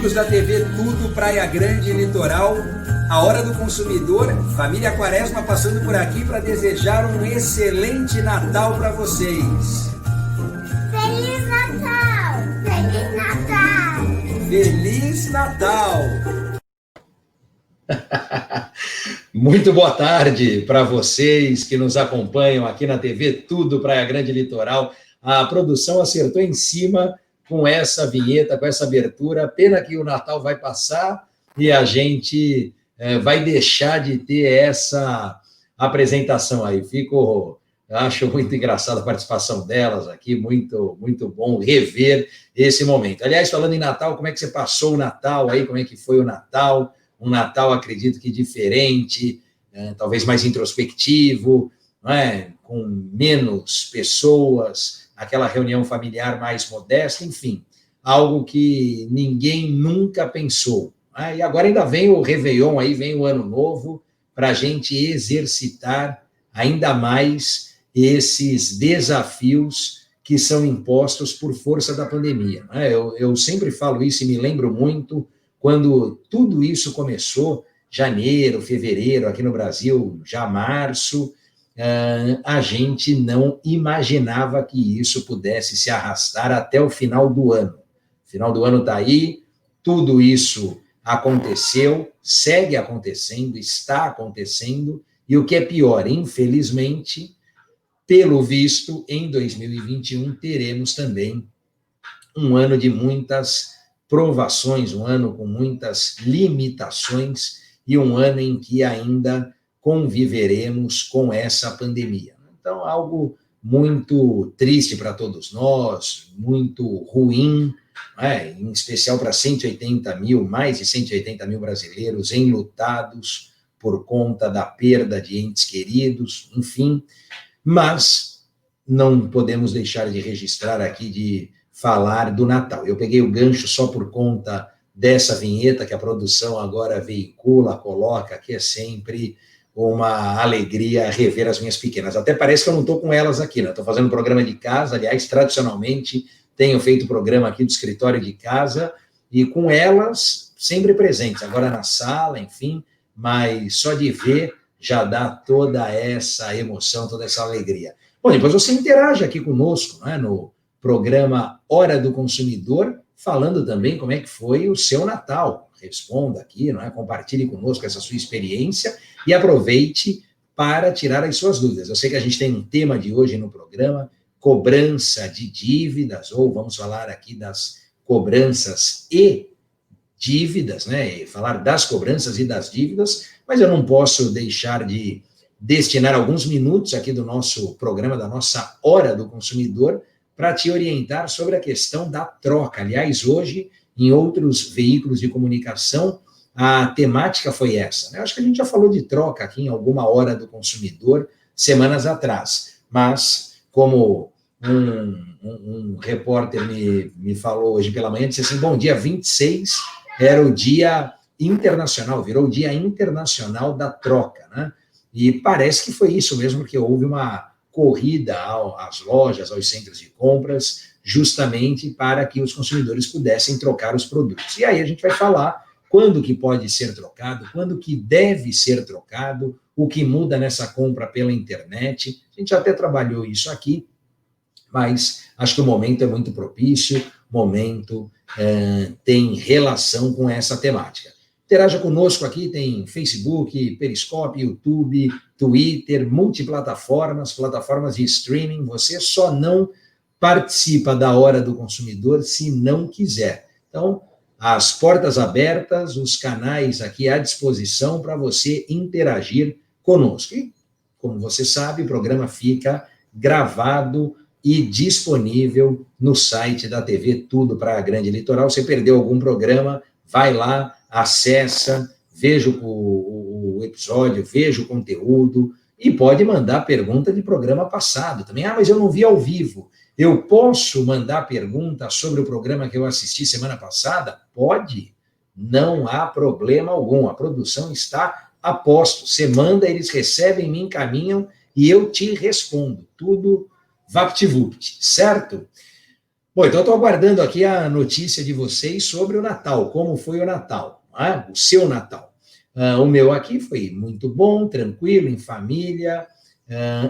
amigos da TV Tudo Praia Grande Litoral, a Hora do Consumidor, família Quaresma passando por aqui para desejar um excelente Natal para vocês. Feliz Natal! Feliz Natal! Feliz Natal! Muito boa tarde para vocês que nos acompanham aqui na TV Tudo Praia Grande Litoral. A produção acertou em cima com essa vinheta, com essa abertura. Pena que o Natal vai passar e a gente vai deixar de ter essa apresentação aí. Acho muito engraçada a participação delas aqui, muito, muito bom rever esse momento. Aliás, falando em Natal, como é que você passou o Natal aí? Como é que foi o Natal? Um Natal, acredito que diferente, talvez mais introspectivo, não é? Com menos pessoas, aquela reunião familiar mais modesta, enfim, algo que ninguém nunca pensou. Né? E agora ainda vem o Réveillon, aí vem o Ano Novo, para a gente exercitar ainda mais esses desafios que são impostos por força da pandemia. Né? Eu sempre falo isso e me lembro muito quando tudo isso começou, janeiro, fevereiro, aqui no Brasil, já março, a gente não imaginava que isso pudesse se arrastar até o final do ano. O final do ano está aí, tudo isso aconteceu, segue acontecendo, está acontecendo, e o que é pior, infelizmente, pelo visto, em 2021 teremos também um ano de muitas provações, um ano com muitas limitações e um ano em que ainda conviveremos com essa pandemia. Então, algo muito triste para todos nós, muito ruim, em especial para 180 mil, mais de 180 mil brasileiros enlutados por conta da perda de entes queridos, enfim, mas não podemos deixar de registrar aqui, de falar do Natal. Eu peguei o gancho só por conta dessa vinheta que a produção agora veicula, coloca, que é sempre uma alegria rever as minhas pequenas. Até parece que eu não estou com elas aqui, né? Estou fazendo um programa de casa, aliás, tradicionalmente tenho feito programa aqui do escritório de casa, e com elas sempre presentes, agora na sala, enfim, mas só de ver já dá toda essa emoção, toda essa alegria. Bom, depois você interage aqui conosco, né, no programa Hora do Consumidor, falando também como é que foi o seu Natal. Responda aqui, não é? Compartilhe conosco essa sua experiência e aproveite para tirar as suas dúvidas. Eu sei que a gente tem um tema de hoje no programa, cobrança de dívidas, ou vamos falar aqui das cobranças e dívidas, né? Falar das cobranças e das dívidas, mas eu não posso deixar de destinar alguns minutos aqui do nosso programa, da nossa Hora do Consumidor, para te orientar sobre a questão da troca. Aliás, hoje, em outros veículos de comunicação, a temática foi essa. Eu acho que a gente já falou de troca aqui em alguma Hora do Consumidor, semanas atrás, mas como um repórter me falou hoje pela manhã, disse assim, bom, dia 26 era o dia internacional, virou o dia internacional da troca, né? E parece que foi isso mesmo, porque houve uma corrida às lojas, aos centros de compras, justamente para que os consumidores pudessem trocar os produtos. E aí a gente vai falar quando que pode ser trocado, quando que deve ser trocado, o que muda nessa compra pela internet. A gente até trabalhou isso aqui, mas acho que o momento é muito propício, o momento tem relação com essa temática. Interaja conosco aqui, tem Facebook, Periscope, YouTube, Twitter, multiplataformas, plataformas de streaming. Você só não participa da Hora do Consumidor se não quiser. Então, as portas abertas, os canais aqui à disposição para você interagir conosco. E, como você sabe, o programa fica gravado e disponível no site da TV Tudo Praia Grande Litoral. Você perdeu algum programa, vai lá, acessa, veja o episódio, veja o conteúdo e pode mandar pergunta de programa passado também. Ah, mas eu não vi ao vivo. Eu posso mandar pergunta sobre o programa que eu assisti semana passada? Pode, não há problema algum. A produção está a posto. Você manda, eles recebem, me encaminham e eu te respondo. Tudo vapt-vupt, certo? Bom, então eu estou aguardando aqui a notícia de vocês sobre o Natal, como foi o Natal, o seu Natal. O meu aqui foi muito bom, tranquilo, em família,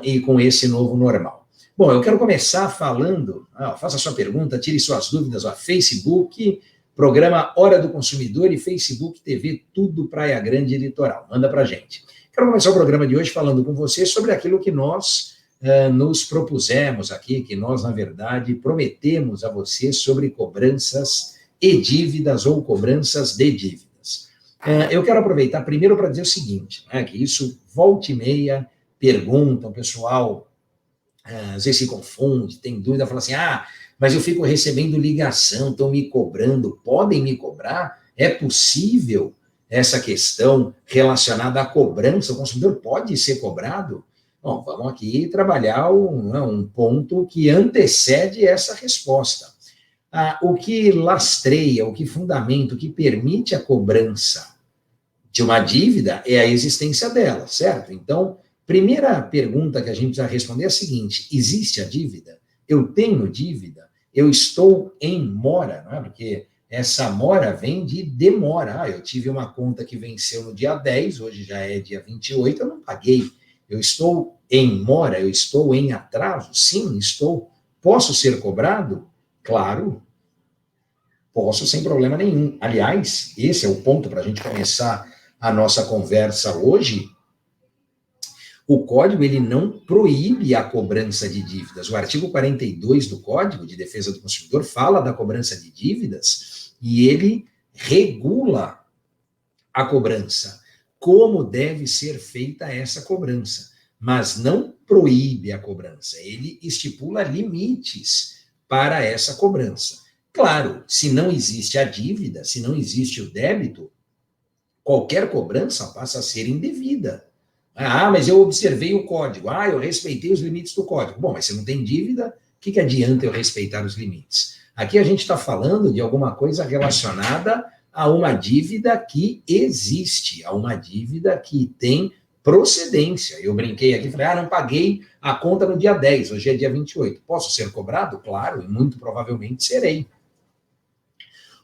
e com esse novo normal. Bom, eu quero começar falando, faça sua pergunta, tire suas dúvidas, Facebook, programa Hora do Consumidor e Facebook TV, tudo Praia Grande e Litoral. Manda pra gente. Quero começar o programa de hoje falando com você sobre aquilo que nós nos propusemos aqui, que nós, na verdade, prometemos a você sobre cobranças e dívidas ou cobranças de dívidas. Eu quero aproveitar primeiro para dizer o seguinte, que isso volta e meia, pergunta, o pessoal às vezes se confunde, tem dúvida, fala assim, mas eu fico recebendo ligação, estão me cobrando, podem me cobrar? É possível essa questão relacionada à cobrança? O consumidor pode ser cobrado? Bom, vamos aqui trabalhar um ponto que antecede essa resposta. O que lastreia, o que fundamenta, o que permite a cobrança de uma dívida é a existência dela, certo? Então, primeira pergunta que a gente precisa responder é a seguinte: existe a dívida? Eu tenho dívida? Eu estou em mora, não é? Porque essa mora vem de demora. Eu tive uma conta que venceu no dia 10, hoje já é dia 28, eu não paguei. Eu estou em mora, eu estou em atraso? Sim, estou. Posso ser cobrado? Claro, posso sem problema nenhum. Aliás, esse é o ponto para a gente começar a nossa conversa hoje. O Código, ele não proíbe a cobrança de dívidas. O artigo 42 do Código de Defesa do Consumidor fala da cobrança de dívidas e ele regula a cobrança, como deve ser feita essa cobrança, mas não proíbe a cobrança, ele estipula limites para essa cobrança. Claro, se não existe a dívida, se não existe o débito, qualquer cobrança passa a ser indevida. Mas eu observei o código, eu respeitei os limites do código. Bom, mas se não tem dívida, o que adianta eu respeitar os limites? Aqui a gente está falando de alguma coisa relacionada a uma dívida que existe, a uma dívida que tem procedência. Eu brinquei aqui, falei, não paguei a conta no dia 10, hoje é dia 28. Posso ser cobrado? Claro, e muito provavelmente serei. O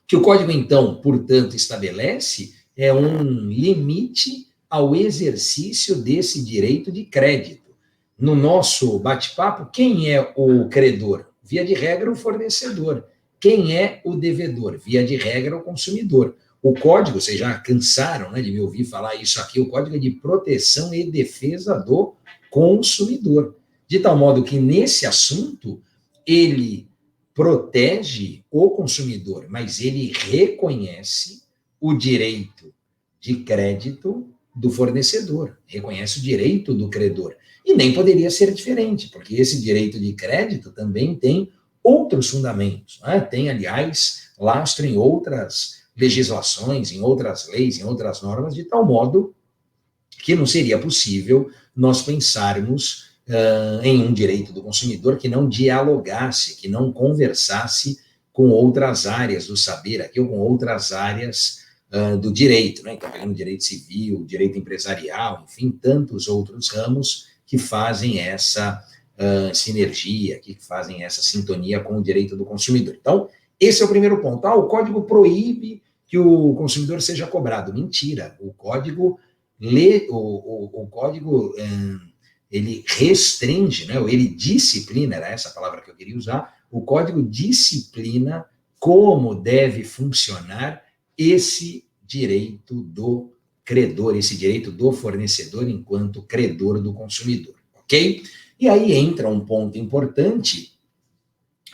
que o código, então, portanto, estabelece é um limite ao exercício desse direito de crédito. No nosso bate-papo, quem é o credor? Via de regra, o fornecedor. Quem é o devedor? Via de regra, o consumidor. O código, vocês já cansaram, de me ouvir falar isso aqui, o código é de proteção e defesa do consumidor. De tal modo que, nesse assunto, ele protege o consumidor, mas ele reconhece o direito de crédito do fornecedor, reconhece o direito do credor. E nem poderia ser diferente, porque esse direito de crédito também tem outros fundamentos. Tem, aliás, lastro em outras legislações, em outras leis, em outras normas, de tal modo que não seria possível nós pensarmos em um direito do consumidor que não dialogasse, que não conversasse com outras áreas do saber aqui, ou com outras áreas do direito, Então, pegando direito civil, direito empresarial, enfim, tantos outros ramos que fazem essa sinergia, que fazem essa sintonia com o direito do consumidor. Então, esse é o primeiro ponto. O código proíbe que o consumidor seja cobrado. Mentira. O código ele restringe, ele disciplina, era essa a palavra que eu queria usar, o código disciplina como deve funcionar esse direito do credor, esse direito do fornecedor enquanto credor do consumidor, ok? E aí entra um ponto importante,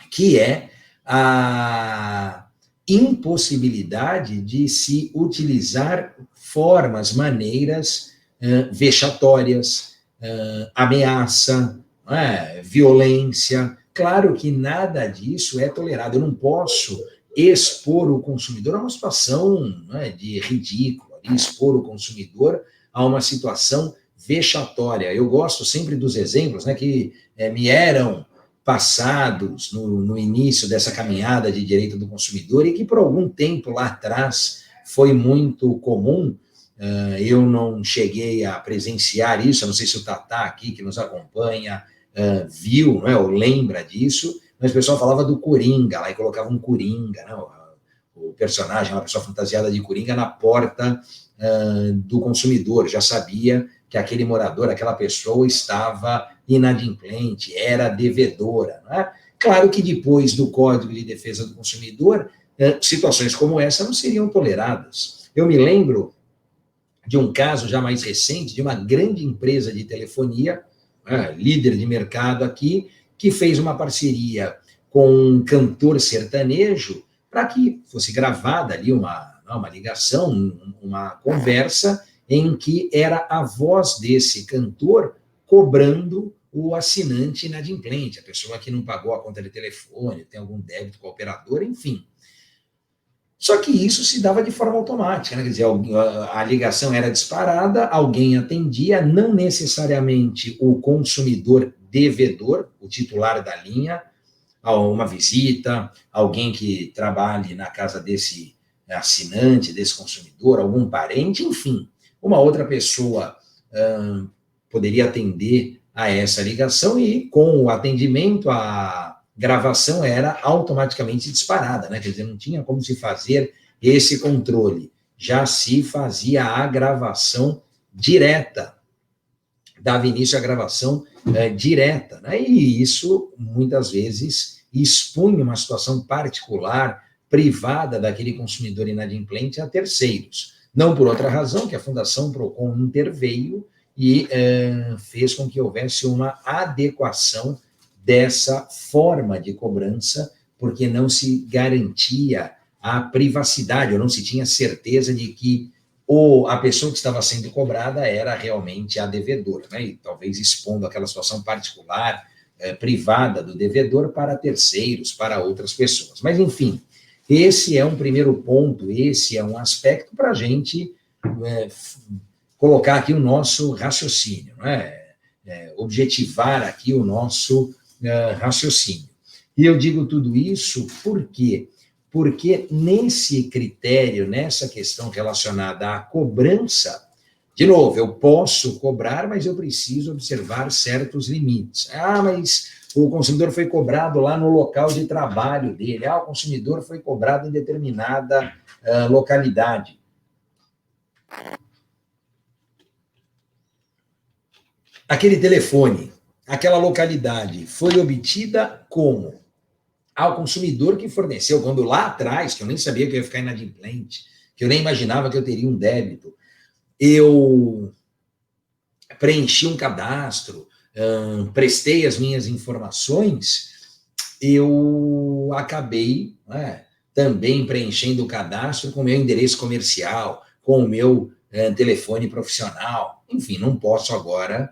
que é a impossibilidade de se utilizar formas, maneiras vexatórias, ameaça, violência. Claro que nada disso é tolerado. Eu não posso expor o consumidor a uma situação de ridículo, expor o consumidor a uma situação vexatória. Eu gosto sempre dos exemplos que me eram passados no início dessa caminhada de direito do consumidor e que por algum tempo lá atrás foi muito comum. Eu não cheguei a presenciar isso, eu não sei se o Tatá aqui, que nos acompanha, viu, ou lembra disso, mas o pessoal falava do Coringa, lá e colocava um Coringa, né? O personagem, uma pessoa fantasiada de Coringa na porta do consumidor, já sabia que aquele morador, aquela pessoa estava inadimplente, era devedora. Né? Claro que depois do Código de Defesa do Consumidor, situações como essa não seriam toleradas. Eu me lembro de um caso já mais recente, de uma grande empresa de telefonia, líder de mercado aqui, que fez uma parceria com um cantor sertanejo para que fosse gravada ali uma ligação, uma conversa em que era a voz desse cantor cobrando o assinante inadimplente, a pessoa que não pagou a conta de telefone, tem algum débito com a operadora, enfim. Só que isso se dava de forma automática, né? Quer dizer, a ligação era disparada, alguém atendia, não necessariamente o consumidor devedor, o titular da linha, uma visita, alguém que trabalhe na casa desse assinante, desse consumidor, algum parente, enfim, uma outra pessoa poderia atender a essa ligação e, com o atendimento, a gravação era automaticamente disparada, né? Quer dizer, não tinha como se fazer esse controle, já se fazia a gravação direta, dava início à gravação direta, né? E isso, muitas vezes, expunha uma situação particular, privada daquele consumidor inadimplente a terceiros. Não por outra razão, que a Fundação Procon interveio e fez com que houvesse uma adequação dessa forma de cobrança, porque não se garantia a privacidade, ou não se tinha certeza de que a pessoa que estava sendo cobrada era realmente a devedora, né? E talvez expondo aquela situação particular, privada do devedor para terceiros, para outras pessoas. Mas, enfim, esse é um primeiro ponto, esse é um aspecto para a gente colocar aqui o nosso raciocínio, né? Objetivar aqui o nosso raciocínio. E eu digo tudo isso por quê? Porque nesse critério, nessa questão relacionada à cobrança, de novo, eu posso cobrar, mas eu preciso observar certos limites. Mas o consumidor foi cobrado lá no local de trabalho dele. O consumidor foi cobrado em determinada localidade. Aquele telefone, aquela localidade foi obtida como? Ao consumidor que forneceu, quando lá atrás, que eu nem sabia que eu ia ficar inadimplente, que eu nem imaginava que eu teria um débito, eu preenchi um cadastro, prestei as minhas informações, eu acabei também preenchendo o cadastro com o meu endereço comercial, com o meu telefone profissional. Enfim, não posso agora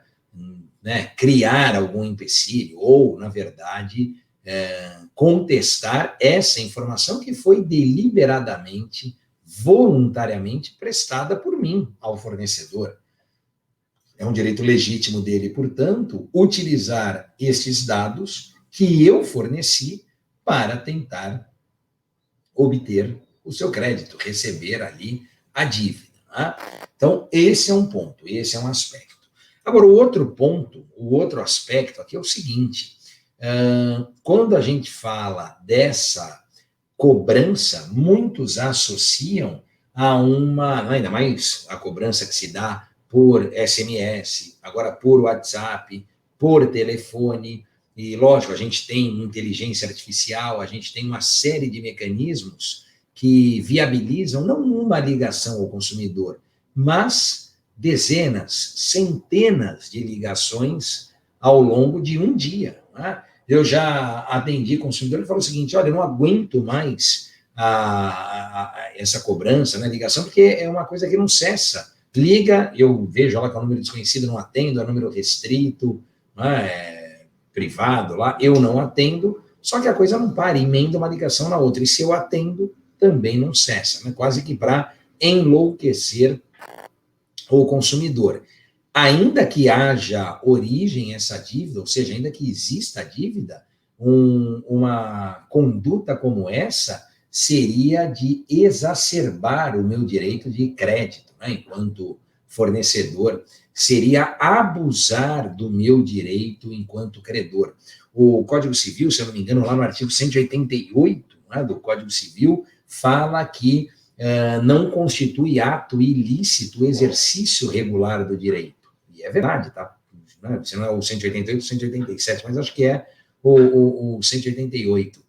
criar algum empecilho ou, na verdade, contestar essa informação que foi deliberadamente, voluntariamente prestada por mim ao fornecedor. É um direito legítimo dele, portanto, utilizar esses dados que eu forneci para tentar obter o seu crédito, receber ali a dívida. Tá? Então, esse é um ponto, esse é um aspecto. Agora, o outro ponto, o outro aspecto aqui é o seguinte: quando a gente fala dessa cobrança, muitos associam a ainda mais a cobrança que se dá por SMS, agora por WhatsApp, por telefone, e lógico, a gente tem inteligência artificial, a gente tem uma série de mecanismos que viabilizam não uma ligação ao consumidor, mas dezenas, centenas de ligações ao longo de um dia. Né? Eu já atendi consumidor que falou o seguinte: olha, eu não aguento mais essa cobrança, né, ligação, porque é uma coisa que não cessa. Liga, eu vejo lá que é um número desconhecido, não atendo, é um número restrito, privado lá, eu não atendo, só que a coisa não para, emenda uma ligação na outra, e se eu atendo, também não cessa, né? Quase que para enlouquecer o consumidor. Ainda que haja origem essa dívida, ou seja, ainda que exista a dívida, uma conduta como essa seria de exacerbar o meu direito de crédito, né, enquanto fornecedor. seria abusar do meu direito enquanto credor. O Código Civil, se eu não me engano, lá no artigo 188, né, do Código Civil, fala que não constitui ato ilícito o exercício regular do direito. E é verdade, tá? Se não é o 188, o 187, mas acho que é o 188,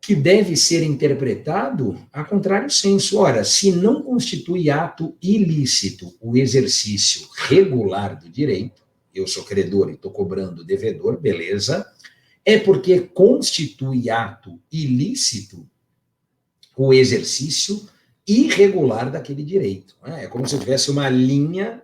que deve ser interpretado a contrário senso. Ora, se não constitui ato ilícito o exercício regular do direito, eu sou credor e estou cobrando o devedor, beleza, é porque constitui ato ilícito o exercício irregular daquele direito. É como se eu tivesse uma linha,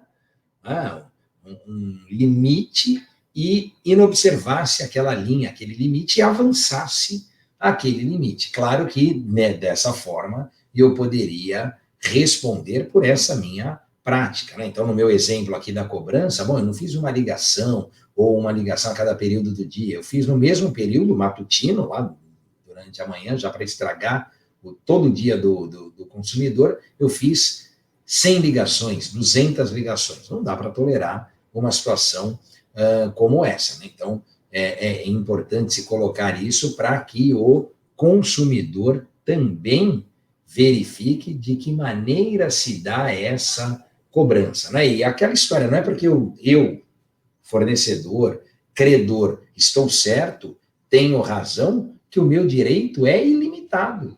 um limite, e inobservasse aquela linha, aquele limite, e avançasse aquele limite. Claro que, né, dessa forma, eu poderia responder por essa minha prática, né? Então, no meu exemplo aqui da cobrança, bom, eu não fiz uma ligação, ou uma ligação a cada período do dia, eu fiz no mesmo período matutino, lá durante a manhã, já para estragar todo o dia do consumidor, eu fiz 100 ligações, 200 ligações. Não dá para tolerar uma situação como essa, né? Então, é importante se colocar isso para que o consumidor também verifique de que maneira se dá essa cobrança, né? E aquela história, não é porque eu fornecedor, credor, estou certo, tenho razão, que o meu direito é ilimitado.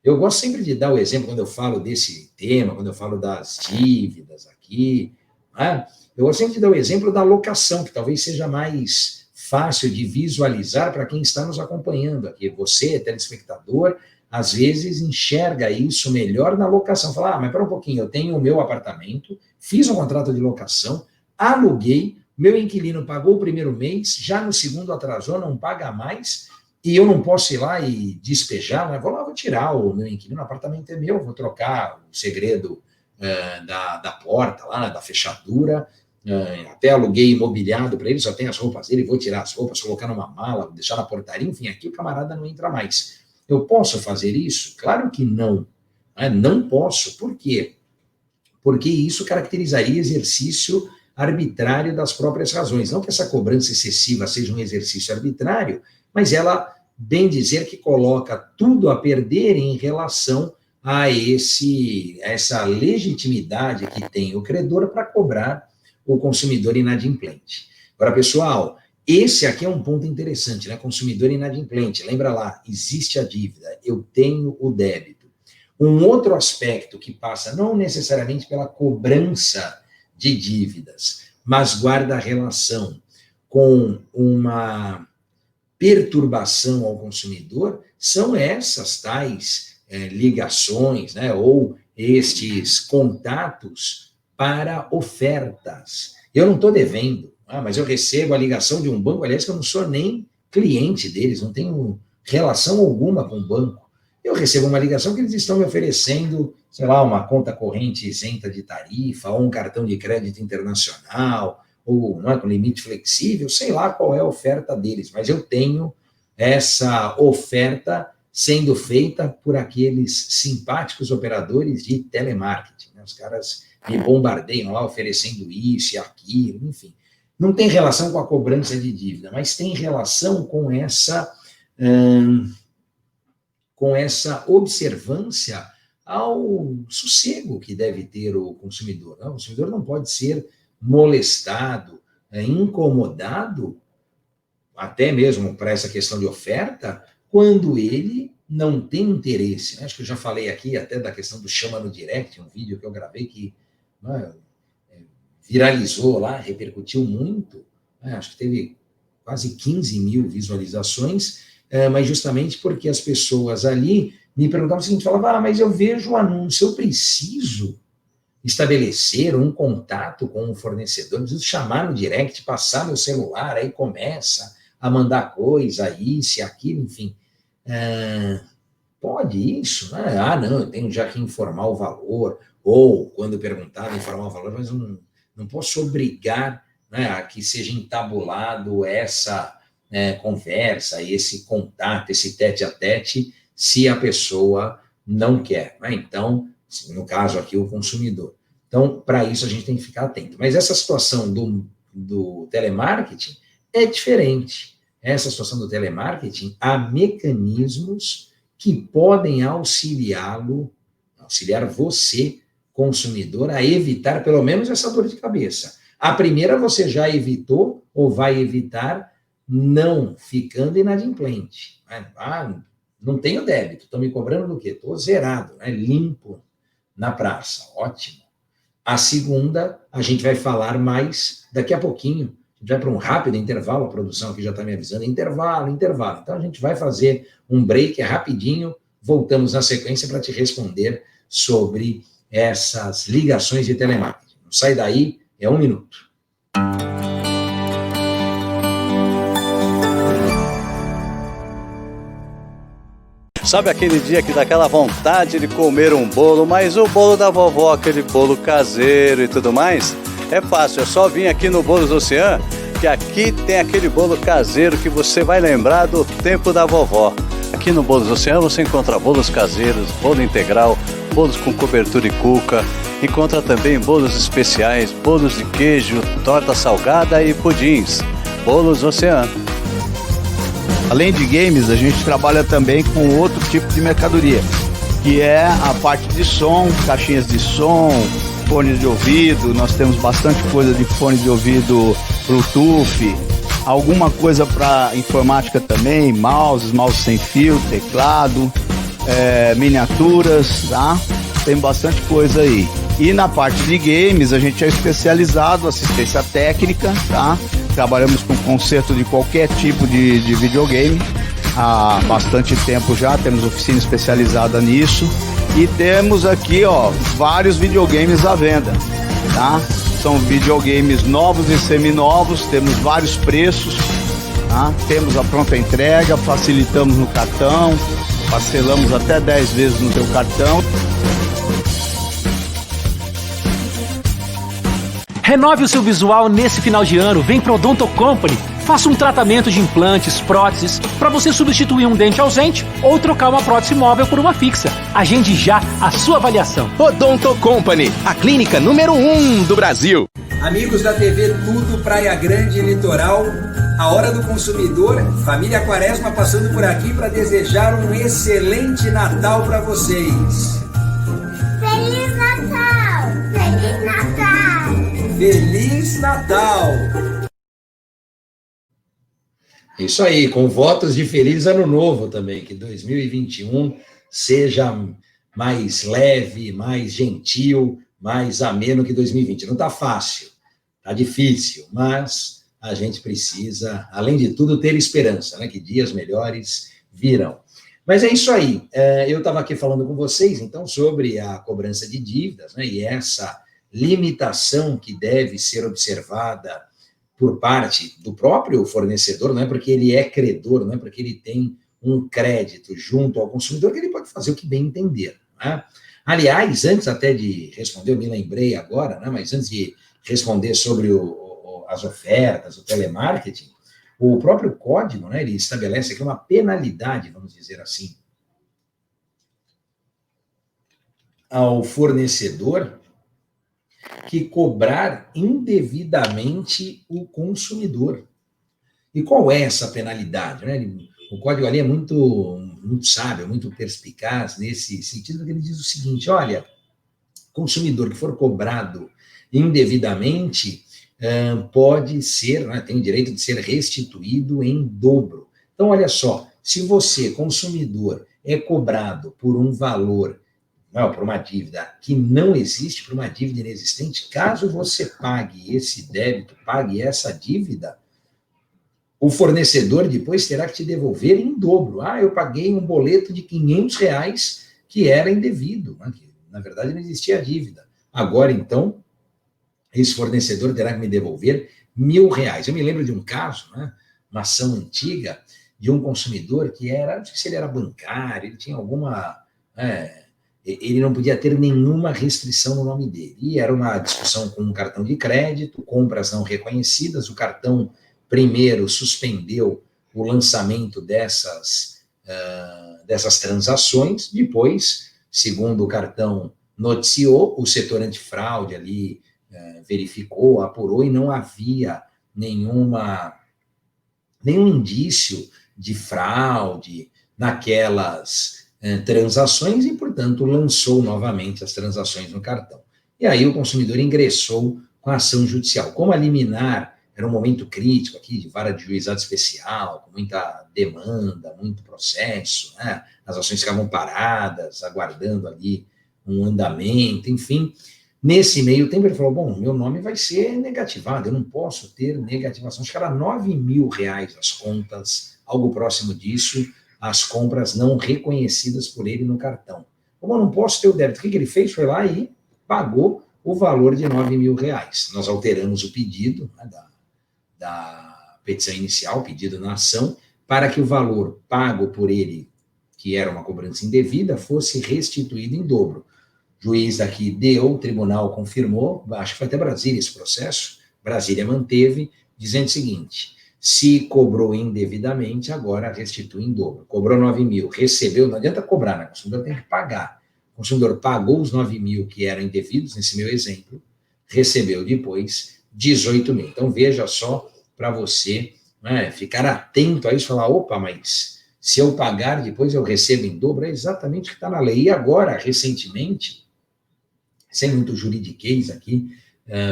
Eu gosto sempre de dar o exemplo, quando eu falo desse tema, quando eu falo das dívidas aqui, né? Eu gosto sempre de dar o exemplo da locação, que talvez seja mais fácil de visualizar para quem está nos acompanhando aqui. Você, telespectador, às vezes enxerga isso melhor na locação. Fala, mas espera um pouquinho, eu tenho o meu apartamento, fiz um contrato de locação, aluguei, meu inquilino pagou o primeiro mês, já no segundo atrasou, não paga mais, e eu não posso ir lá e despejar, mas vou lá, vou tirar o meu inquilino, o apartamento é meu, vou trocar o segredo da porta lá, da fechadura, até aluguei imobiliado para ele, só tem as roupas dele, vou tirar as roupas, colocar numa mala, deixar na portaria, enfim, aqui o camarada não entra mais. Eu posso fazer isso? Claro que não. Não posso. Por quê? Porque isso caracterizaria exercício arbitrário das próprias razões. Não que essa cobrança excessiva seja um exercício arbitrário, mas ela, bem dizer, que coloca tudo a perder em relação a essa legitimidade que tem o credor para cobrar o consumidor inadimplente. Agora, pessoal, esse aqui é um ponto interessante, né? Consumidor inadimplente. Lembra lá, existe a dívida, eu tenho o débito. Um outro aspecto que passa não necessariamente pela cobrança de dívidas, mas guarda relação com uma perturbação ao consumidor, são essas tais ligações, né? Ou estes contatos para ofertas. Eu não estou devendo, mas eu recebo a ligação de um banco, aliás, que eu não sou nem cliente deles, não tenho relação alguma com o banco. Eu recebo uma ligação que eles estão me oferecendo, sei lá, uma conta corrente isenta de tarifa, ou um cartão de crédito internacional, ou com limite flexível, sei lá qual é a oferta deles, mas eu tenho essa oferta sendo feita por aqueles simpáticos operadores de telemarketing, né? Os caras me bombardeiam lá oferecendo isso e aquilo, enfim. Não tem relação com a cobrança de dívida, mas tem relação com essa observância ao sossego que deve ter o consumidor. O consumidor não pode ser molestado, incomodado, até mesmo para essa questão de oferta, quando ele não tem interesse. Acho que eu já falei aqui até da questão do chama no direct, um vídeo que eu gravei que viralizou lá, repercutiu muito, acho que teve quase 15 mil visualizações, mas justamente porque as pessoas ali me perguntavam o seguinte, falavam, mas eu vejo o anúncio, eu preciso estabelecer um contato com o fornecedor, preciso chamar no direct, passar meu celular, aí começa a mandar coisa, isso e aquilo, enfim. Pode isso? Né? Não, eu tenho já que informar o valor, ou, quando perguntava, informar o valor, mas não posso obrigar, né, a que seja entabulado essa conversa, esse contato, esse tete-a-tete, se a pessoa não quer. Né? Então, no caso aqui, o consumidor. Então, para isso, a gente tem que ficar atento. Mas essa situação do telemarketing é diferente. Essa situação do telemarketing, há mecanismos que podem auxiliar você, consumidor, a evitar pelo menos essa dor de cabeça. A primeira você já evitou ou vai evitar não ficando inadimplente. Não tenho débito, estão me cobrando do quê? Estou zerado, limpo na praça, ótimo. A segunda, a gente vai falar mais daqui a pouquinho. A gente vai para um rápido intervalo, a produção aqui já está me avisando, intervalo. Então, a gente vai fazer um break rapidinho, voltamos na sequência para te responder sobre essas ligações de telemarketing. Não sai daí, é 1 minuto. Sabe aquele dia que dá aquela vontade de comer um bolo, mas o bolo da vovó, aquele bolo caseiro e tudo mais? É fácil, é só vir aqui no Bolos Ocean, que aqui tem aquele bolo caseiro que você vai lembrar do tempo da vovó. Aqui no Bolos Ocean você encontra bolos caseiros, bolo integral, bolos com cobertura e cuca, encontra também bolos especiais, bolos de queijo, torta salgada e pudins. Bolos Ocean. Além de games, a gente trabalha também com outro tipo de mercadoria, que é a parte de som, caixinhas de som, fones de ouvido. Nós temos bastante coisa de fone de ouvido Bluetooth, alguma coisa para informática também, mouse sem fio, teclado, miniaturas, tá? Tem bastante coisa aí. E na parte de games, a gente é especializado, assistência técnica, tá? Trabalhamos com conserto de qualquer tipo de videogame há bastante tempo já, temos oficina especializada nisso e temos aqui, vários videogames à venda, tá? São videogames novos e seminovos, temos vários preços, tá? Temos a pronta entrega, facilitamos no cartão, parcelamos até 10 vezes no teu cartão. Renove o seu visual nesse final de ano, vem para o Odonto Company. Faça um tratamento de implantes, próteses, para você substituir um dente ausente ou trocar uma prótese móvel por uma fixa. Agende já a sua avaliação. Odonto Company, a clínica número 1 do Brasil. Amigos da TV Tudo Praia Grande e Litoral, a Hora do Consumidor, família Quaresma passando por aqui para desejar um excelente Natal para vocês. Feliz Natal! Feliz Natal! Feliz Natal! Isso aí, com votos de Feliz Ano Novo também, que 2021 seja mais leve, mais gentil, mais ameno que 2020. Não está fácil, está difícil, mas a gente precisa, além de tudo, ter esperança, que dias melhores virão. Mas é isso aí, eu estava aqui falando com vocês, então, sobre a cobrança de dívidas, e essa limitação que deve ser observada por parte do próprio fornecedor, não é porque ele é credor, não é porque ele tem um crédito junto ao consumidor que ele pode fazer o que bem entender. Aliás, antes até de responder, eu me lembrei agora, mas antes de responder sobre as ofertas, o telemarketing, o próprio código, ele estabelece aqui uma penalidade, vamos dizer assim, ao fornecedor que cobrar indevidamente o consumidor. E qual é essa penalidade? O código ali é muito sábio, muito perspicaz nesse sentido, que ele diz o seguinte: olha, consumidor que for cobrado indevidamente pode ser, tem o direito de ser restituído em dobro. Então, olha só, se você, consumidor, é cobrado por um valor, por uma dívida que não existe, por uma dívida inexistente, caso você pague esse débito, pague essa dívida, o fornecedor depois terá que te devolver em dobro. Eu paguei um boleto de R$500 que era indevido, que, na verdade não existia a dívida. Agora, então, esse fornecedor terá que me devolver R$1.000. Eu me lembro de um caso, uma ação antiga, de um consumidor que era, não sei se ele era bancário, ele tinha alguma... ele não podia ter nenhuma restrição no nome dele. E era uma discussão com um cartão de crédito, compras não reconhecidas, o cartão primeiro suspendeu o lançamento dessas transações, depois, segundo o cartão noticiou, o setor antifraude ali verificou, apurou e não havia nenhum indício de fraude naquelas transações e, portanto, lançou novamente as transações no cartão. E aí o consumidor ingressou com a ação judicial. Como a liminar era um momento crítico aqui, de vara de juizado especial, com muita demanda, muito processo, né? As ações ficavam paradas, aguardando ali um andamento, enfim. Nesse meio tempo ele falou, bom, meu nome vai ser negativado, eu não posso ter negativação. Acho que era R$9.000 as contas, algo próximo disso, as compras não reconhecidas por ele no cartão. Como eu não posso ter o débito, o que ele fez? Foi lá e pagou o valor de R$9.000. Nós alteramos o pedido, né, da petição inicial, o pedido na ação, para que o valor pago por ele, que era uma cobrança indevida, fosse restituído em dobro. O juiz daqui deu, o tribunal confirmou, acho que foi até Brasília esse processo, Brasília manteve, dizendo o seguinte, se cobrou indevidamente, agora restitui em dobro. Cobrou 9.000, recebeu, não adianta cobrar, né? O consumidor tem que pagar. O consumidor pagou os 9.000 que eram indevidos, nesse meu exemplo, recebeu depois 18.000. Então, veja só, para você, né, ficar atento a isso, falar, opa, mas se eu pagar, depois eu recebo em dobro, é exatamente o que está na lei. E agora, recentemente, sem muito juridiquês aqui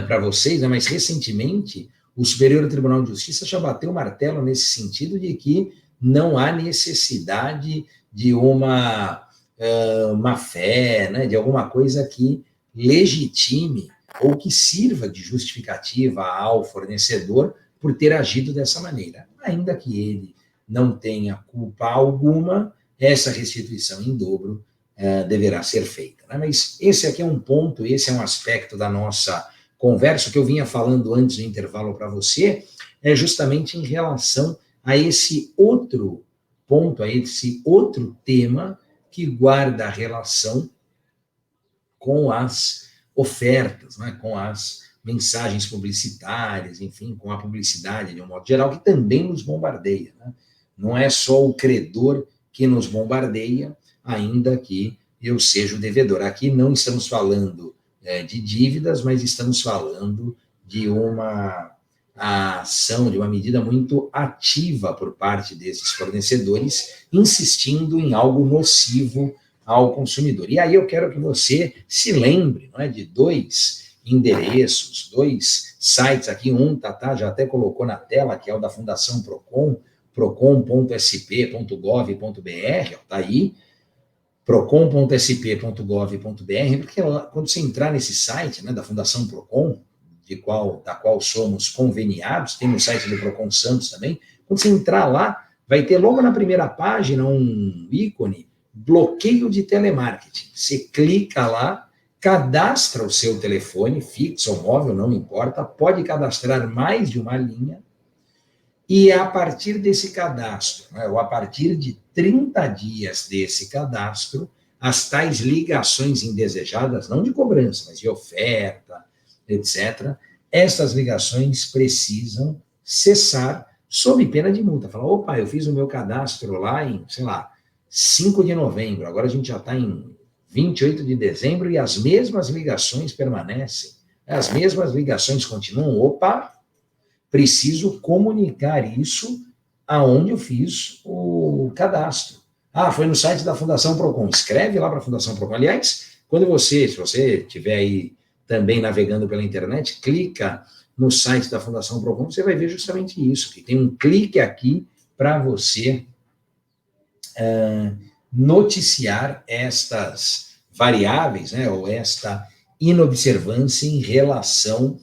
para vocês, né, mas recentemente, o Superior Tribunal de Justiça já bateu o martelo nesse sentido de que não há necessidade de uma má-fé, né, de alguma coisa que legitime ou que sirva de justificativa ao fornecedor por ter agido dessa maneira. Ainda que ele não tenha culpa alguma, essa restituição em dobro deverá ser feita. Né? Mas esse aqui é um ponto, esse é um aspecto da nossa conversa, que eu vinha falando antes do intervalo para você, é justamente em relação a esse outro ponto, a esse outro tema que guarda relação com as ofertas, né, com as mensagens publicitárias, enfim, com a publicidade de um modo geral, que também nos bombardeia. Né? Não é só o credor que nos bombardeia, ainda que eu seja o devedor. Aqui não estamos falando de dívidas, mas estamos falando de uma ação, de uma medida muito ativa por parte desses fornecedores, insistindo em algo nocivo ao consumidor. E aí eu quero que você se lembre, não é, de 2 endereços, 2 sites aqui, um Tatá já até colocou na tela, que é o da Fundação Procon, procon.sp.gov.br, está aí, procon.sp.gov.br, porque quando você entrar nesse site, né, da Fundação Procon, da qual somos conveniados, tem no site do Procon Santos também, quando você entrar lá, vai ter logo na primeira página um ícone, bloqueio de telemarketing. Você clica lá, cadastra o seu telefone, fixo ou móvel, não importa, pode cadastrar mais de uma linha, e a partir desse cadastro, né, ou a partir de 30 dias desse cadastro, as tais ligações indesejadas, não de cobrança, mas de oferta, etc., essas ligações precisam cessar sob pena de multa. Fala, opa, eu fiz o meu cadastro lá em, sei lá, 5 de novembro, agora a gente já está em 28 de dezembro e as mesmas ligações permanecem, as mesmas ligações continuam, opa, preciso comunicar isso aonde eu fiz o cadastro. Ah, foi no site da Fundação Procon, escreve lá para a Fundação Procon. Aliás, se você estiver aí também navegando pela internet, clica no site da Fundação Procon, você vai ver justamente isso, que tem um clique aqui para você noticiar estas variáveis, né, ou esta inobservância em relação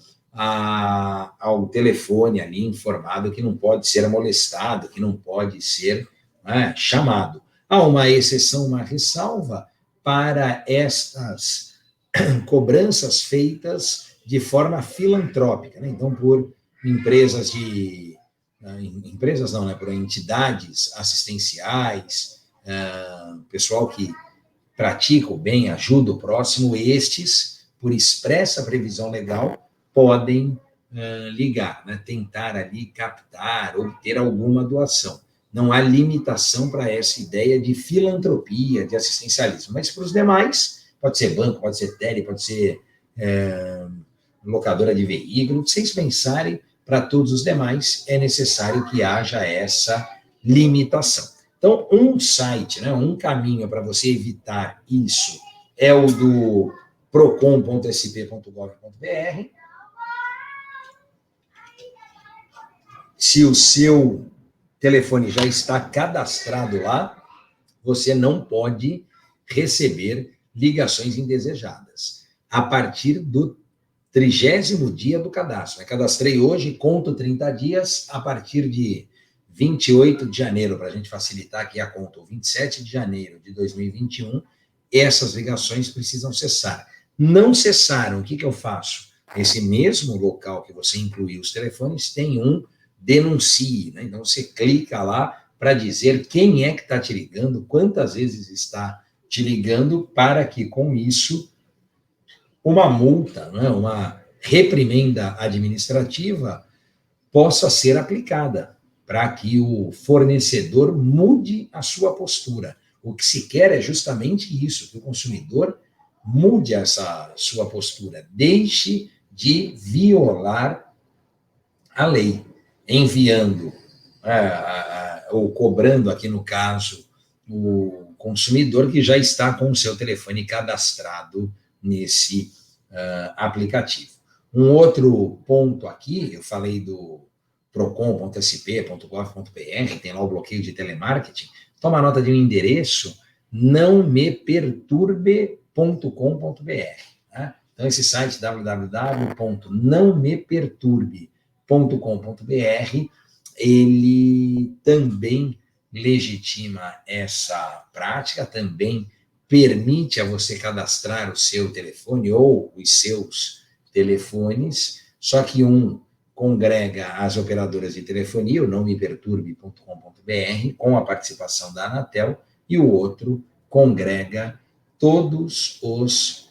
ao telefone ali informado que não pode ser molestado, que não pode ser chamado. Há uma exceção, uma ressalva para estas cobranças feitas de forma filantrópica, né? Então, por por entidades assistenciais, pessoal que pratica o bem, ajuda o próximo, estes, por expressa previsão legal, podem ligar, né? Tentar ali captar, obter alguma doação. Não há limitação para essa ideia de filantropia, de assistencialismo, mas para os demais pode ser banco, pode ser tele, pode ser locadora de veículo. O que vocês pensarem, para todos os demais, é necessário que haja essa limitação. Então, um site, né, um caminho para você evitar isso é o do procon.sp.gov.br. Se o seu telefone já está cadastrado lá, você não pode receber ligações indesejadas. A partir do 30º dia do cadastro. Eu cadastrei hoje, conto 30 dias, a partir de 28 de janeiro, para a gente facilitar aqui a conta, 27 de janeiro de 2021, essas ligações precisam cessar. Não cessaram, o que eu faço? Esse mesmo local que você incluiu os telefones tem um denuncie, né? Então você clica lá para dizer quem é que está te ligando, quantas vezes está te ligando, para que com isso uma multa, né, uma reprimenda administrativa possa ser aplicada, para que o fornecedor mude a sua postura. O que se quer é justamente isso, que o consumidor mude essa sua postura, deixe de violar a lei, enviando ou cobrando, aqui no caso, o consumidor que já está com o seu telefone cadastrado nesse aplicativo. Um outro ponto aqui, eu falei do procon.sp.gov.br, tem lá o bloqueio de telemarketing. Toma nota de um endereço, nãomeperturbe.com.br. Tá? Então, esse site, www.nãomeperturbe.com.br, ele também legitima essa prática, também permite a você cadastrar o seu telefone ou os seus telefones, só que um congrega as operadoras de telefonia, o nãomeperturbe.com.br, com a participação da Anatel, e o outro congrega todos os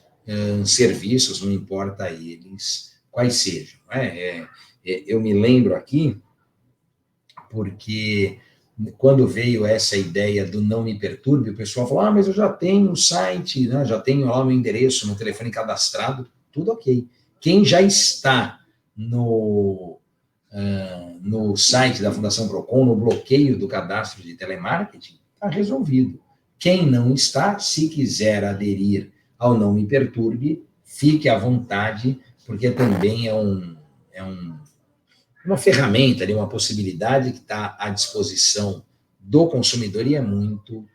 serviços, não importa eles quais sejam. Eu me lembro aqui, porque quando veio essa ideia do Não Me Perturbe, o pessoal falou, mas eu já tenho o site, né, já tenho lá o meu endereço, meu telefone cadastrado, tudo ok. Quem já está no site da Fundação Procon, no bloqueio do cadastro de telemarketing, está resolvido. Quem não está, se quiser aderir ao Não Me Perturbe, fique à vontade, porque também é uma ferramenta, uma possibilidade que está à disposição do consumidor e é muito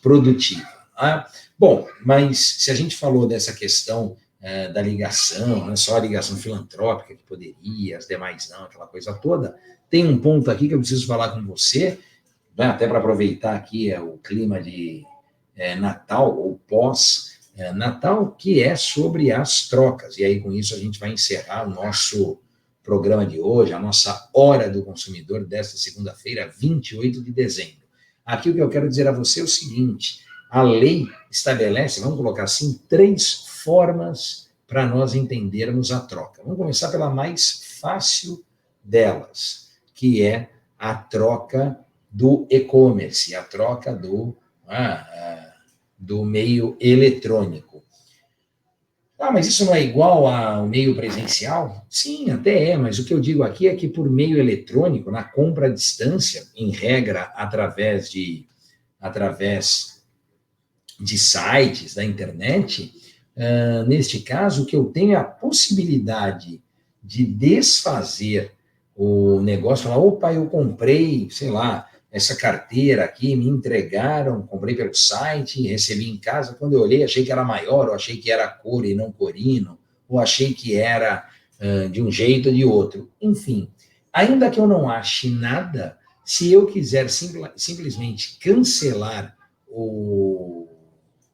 produtiva. Tá? Bom, mas se a gente falou dessa questão da ligação, não é só a ligação filantrópica que poderia, as demais não, aquela coisa toda, tem um ponto aqui que eu preciso falar com você, né, até para aproveitar aqui o clima de Natal, ou pós-Natal, que é sobre as trocas. E aí, com isso, a gente vai encerrar o nosso programa de hoje, a nossa Hora do Consumidor desta segunda-feira, 28 de dezembro. Aqui o que eu quero dizer a você é o seguinte, a lei estabelece, vamos colocar assim, 3 formas para nós entendermos a troca. Vamos começar pela mais fácil delas, que é a troca do e-commerce, a troca do meio eletrônico. Mas isso não é igual ao meio presencial? Sim, até é, mas o que eu digo aqui é que por meio eletrônico, na compra à distância, em regra, através de sites da internet, neste caso, o que eu tenho é a possibilidade de desfazer o negócio, falar, opa, eu comprei, sei lá, essa carteira aqui, me entregaram, comprei pelo site, recebi em casa, quando eu olhei, achei que era maior, ou achei que era cor e não corino, ou achei que era de um jeito ou de outro. Enfim, ainda que eu não ache nada, se eu quiser simplesmente cancelar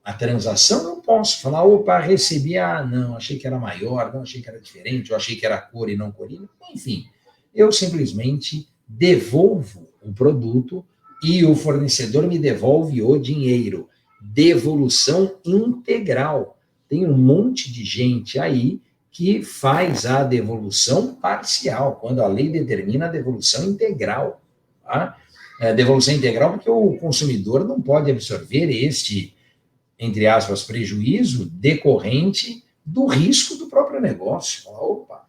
a transação, eu posso falar, opa, recebi, não, achei que era maior, não, achei que era diferente, ou achei que era cor e não corino, enfim, eu simplesmente devolvo o produto e o fornecedor me devolve o dinheiro. Devolução integral. Tem um monte de gente aí que faz a devolução parcial, quando a lei determina a devolução integral. Tá? Devolução integral porque o consumidor não pode absorver este entre aspas, prejuízo decorrente do risco do próprio negócio. Opa!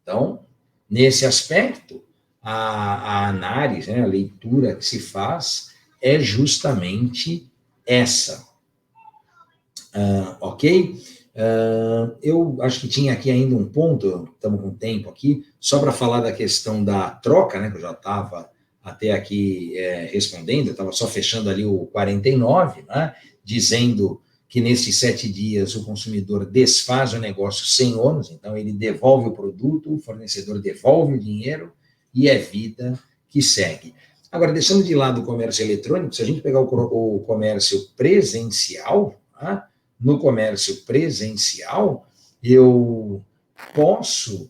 Então, nesse aspecto, a análise, né, a leitura que se faz é justamente essa. Ok? Eu acho que tinha aqui ainda um ponto, estamos com tempo aqui, só para falar da questão da troca, né, que eu já estava até aqui respondendo, eu estava só fechando ali o 49, né, dizendo que nesses 7 dias o consumidor desfaz o negócio sem ônus, então ele devolve o produto, o fornecedor devolve o dinheiro e é vida que segue. Agora, deixando de lado o comércio eletrônico, se a gente pegar o comércio presencial, tá? No comércio presencial, eu posso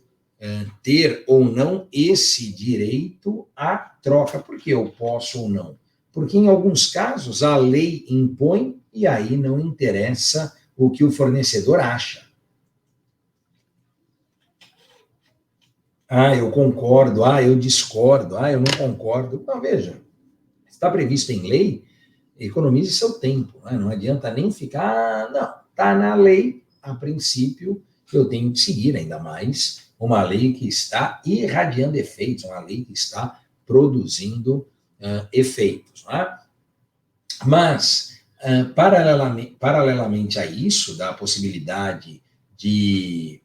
ter ou não esse direito à troca. Por que eu posso ou não? Porque em alguns casos a lei impõe e aí não interessa o que o fornecedor acha. Eu concordo, eu discordo, eu não concordo. Não, veja, está previsto em lei, economize seu tempo, né? Não adianta nem ficar, não, está na lei, a princípio, eu tenho que seguir, ainda mais uma lei que está irradiando efeitos, uma lei que está produzindo efeitos. Né? Mas, paralelamente a isso, da possibilidade de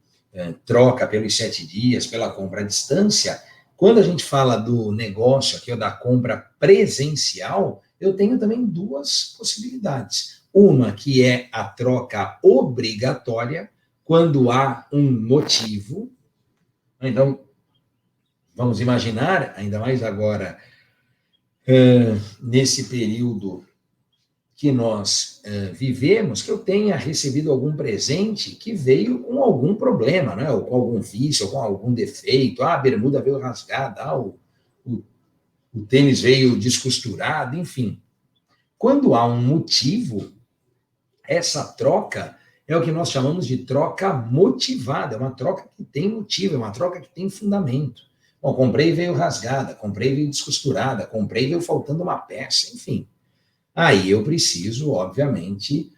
troca pelos 7 dias, pela compra à distância, quando a gente fala do negócio aqui, ou da compra presencial, eu tenho também 2 possibilidades. Uma que é a troca obrigatória, quando há um motivo. Então, vamos imaginar, ainda mais agora, nesse período que nós vivemos, que eu tenha recebido algum presente que veio com algum problema, né? Ou com algum vício, ou com algum defeito. A bermuda veio rasgada, o tênis veio descosturado, enfim. Quando há um motivo, essa troca é o que nós chamamos de troca motivada, é uma troca que tem motivo, é uma troca que tem fundamento. Bom, comprei e veio rasgada, comprei e veio descosturada, comprei e veio faltando uma peça, enfim. Aí eu preciso, obviamente,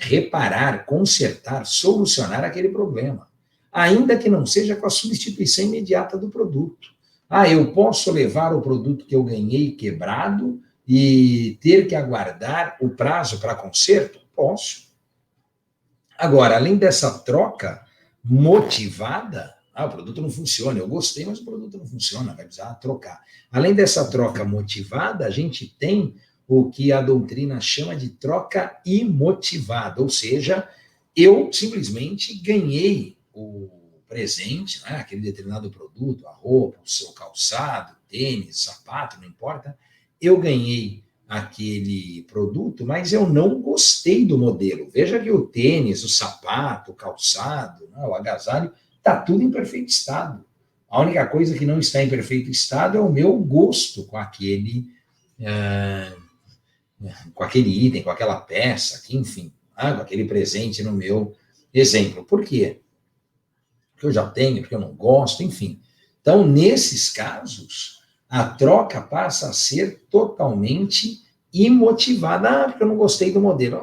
reparar, consertar, solucionar aquele problema, ainda que não seja com a substituição imediata do produto. Eu posso levar o produto que eu ganhei quebrado e ter que aguardar o prazo para conserto? Posso. Agora, além dessa troca motivada, o produto não funciona, eu gostei, mas o produto não funciona, vai precisar trocar. Além dessa troca motivada, a gente tem o que a doutrina chama de troca imotivada, ou seja, eu simplesmente ganhei o presente, né, aquele determinado produto, a roupa, o seu calçado, tênis, sapato, não importa, eu ganhei aquele produto, mas eu não gostei do modelo. Veja que o tênis, o sapato, o calçado, né, o agasalho, está tudo em perfeito estado. A única coisa que não está em perfeito estado é o meu gosto com aquele item, com aquela peça, enfim, com aquele presente no meu exemplo. Por quê? Porque eu já tenho, porque eu não gosto, enfim. Então, nesses casos, a troca passa a ser totalmente imotivada. Porque eu não gostei do modelo.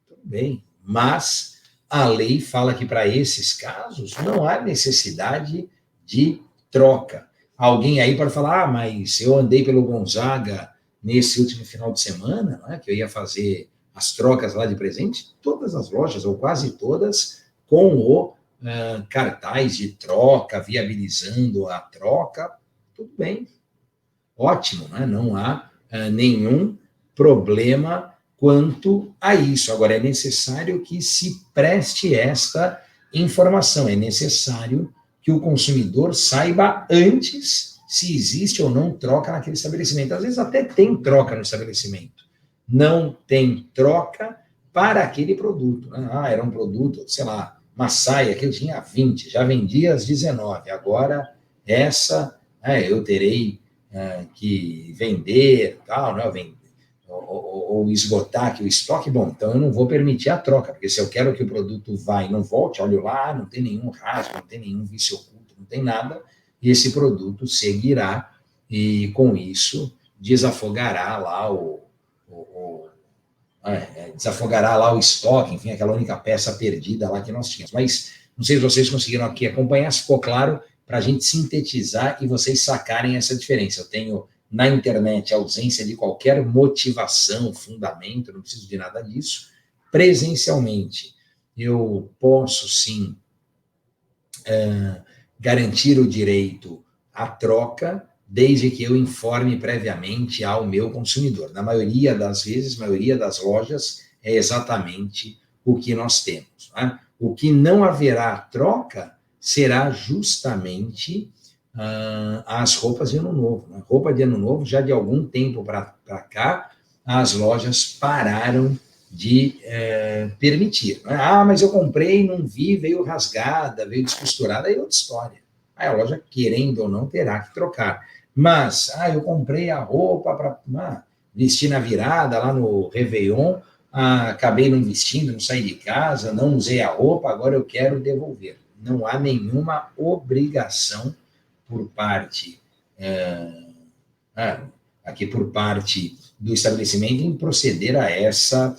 Tudo bem, mas a lei fala que para esses casos não há necessidade de troca. Alguém aí pode falar, mas eu andei pelo Gonzaga nesse último final de semana, né, que eu ia fazer as trocas lá de presente, todas as lojas, ou quase todas, com o cartaz de troca, viabilizando a troca, tudo bem, ótimo, né? Não há nenhum problema quanto a isso. Agora, é necessário que se preste esta informação, é necessário que o consumidor saiba antes se existe ou não troca naquele estabelecimento. Às vezes até tem troca no estabelecimento, não tem troca para aquele produto. Né? Era um produto, sei lá, uma saia que eu tinha 20, já vendia às 19, agora essa eu terei que vender, tal, né? Ou esgotar aqui o estoque. Bom, então eu não vou permitir a troca, porque se eu quero que o produto vá e não volte, olho lá, não tem nenhum rasgo, não tem nenhum vício oculto, não tem nada, e esse produto seguirá e com isso desafogará lá desafogará lá o estoque, enfim, aquela única peça perdida lá que nós tínhamos. Mas não sei se vocês conseguiram aqui acompanhar, se ficou claro, para a gente sintetizar e vocês sacarem essa diferença. Eu tenho na internet a ausência de qualquer motivação, fundamento, não preciso de nada disso. Presencialmente, eu posso sim garantir o direito à troca, desde que eu informe previamente ao meu consumidor. Na maioria das vezes, maioria das lojas, é exatamente o que nós temos. Né? O que não haverá troca será justamente as roupas de Ano Novo. Né? Roupa de Ano Novo, já de algum tempo para cá, as lojas pararam de permitir. Né? Mas eu comprei, não vi, veio rasgada, veio descosturada, aí é outra história. Aí a loja, querendo ou não, terá que trocar. Mas, eu comprei a roupa para vestir na virada, lá no Réveillon, acabei não vestindo, não saí de casa, não usei a roupa, agora eu quero devolver. Não há nenhuma obrigação por parte, aqui por parte do estabelecimento em proceder a essa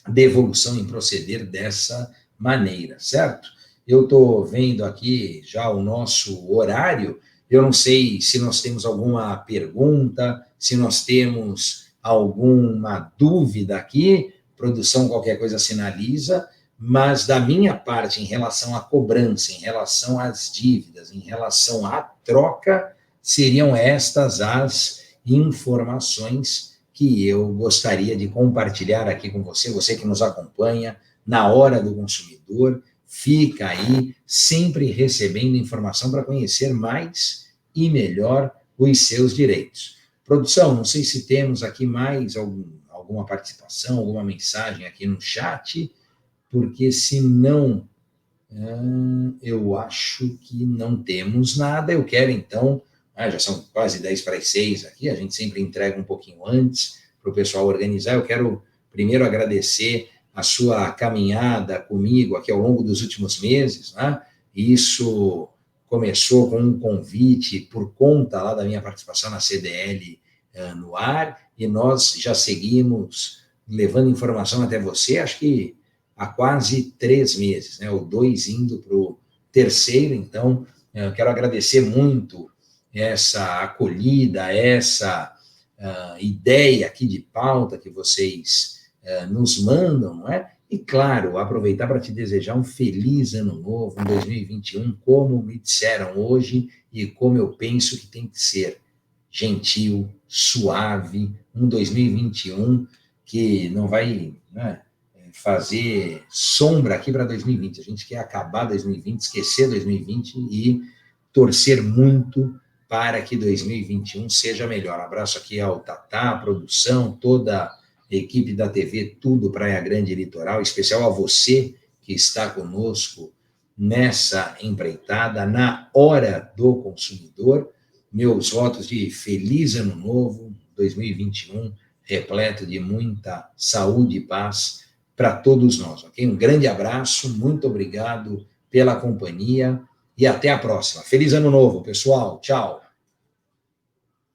devolução, em proceder dessa maneira, certo? Eu estou vendo aqui já o nosso horário, eu não sei se nós temos alguma pergunta, se nós temos alguma dúvida aqui, produção, qualquer coisa sinaliza, mas da minha parte, em relação à cobrança, em relação às dívidas, em relação à troca, seriam estas as informações que eu gostaria de compartilhar aqui com você, você que nos acompanha na Hora do Consumidor, fica aí sempre recebendo informação para conhecer mais e melhor os seus direitos. Produção, não sei se temos aqui mais alguma participação, alguma mensagem aqui no chat, porque se não, eu acho que não temos nada. Eu quero então, já são quase 10:45 aqui, a gente sempre entrega um pouquinho antes para o pessoal organizar. Eu quero primeiro agradecer a sua caminhada comigo aqui ao longo dos últimos meses, né? Isso começou com um convite por conta lá da minha participação na CDL no ar, e nós já seguimos levando informação até você, acho que há quase 3 meses, né? O 2 indo para o 3º, então eu quero agradecer muito essa acolhida, essa ideia aqui de pauta que vocês nos mandam, não é? E, claro, aproveitar para te desejar um feliz ano novo, um 2021, como me disseram hoje e como eu penso que tem que ser. Gentil, suave, um 2021 que não vai fazer sombra aqui para 2020. A gente quer acabar 2020, esquecer 2020 e torcer muito para que 2021 seja melhor. Abraço aqui ao Tatá, a produção, toda equipe da TV Tudo Praia Grande Litoral, especial a você que está conosco nessa empreitada, na Hora do Consumidor. Meus votos de feliz ano novo, 2021, repleto de muita saúde e paz para todos nós, ok? Um grande abraço, muito obrigado pela companhia e até a próxima. Feliz ano novo, pessoal. Tchau.